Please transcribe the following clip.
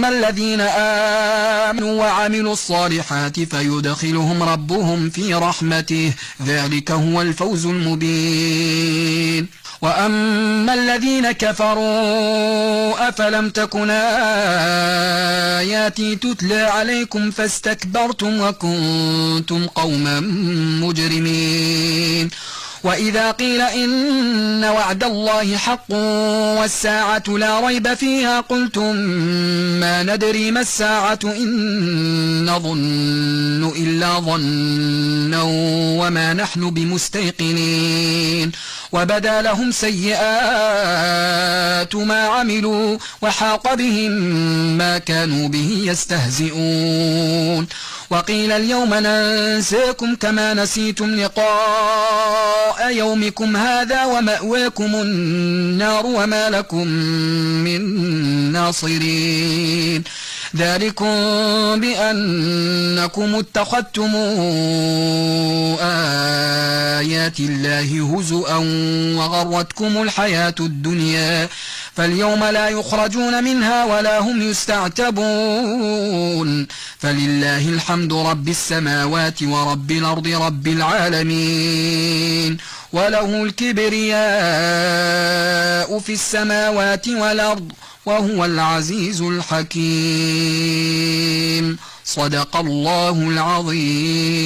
الذين آمنوا وعملوا الصالحات فيدخلهم ربهم في رحمته ذلك هو الفوز المبين. وأما الذين كفروا أفلم تكن آياتي تتلى عليكم فاستكبرتم وكنتم قوما مجرمين. وإذا قيل إن وعد الله حق والساعة لا ريب فيها قلتم ما ندري ما الساعة إن نظن إلا ظنا وما نحن بمستيقنين. وبدا لهم سيئات ما عملوا وحاق بهم ما كانوا به يستهزئون. وقيل اليوم ننساكم كما نسيتم لقاء يومكم هذا ومأواكم النار وما لكم من ناصرين. ذلكم بأنكم اتخذتم آيات الله هزؤا وغرتكم الحياة الدنيا فاليوم لا يخرجون منها ولا هم يستعتبون. فلله الحمد رب السماوات ورب الأرض رب العالمين وله الكبرياء في السماوات والأرض وهو العزيز الحكيم. صدق الله العظيم.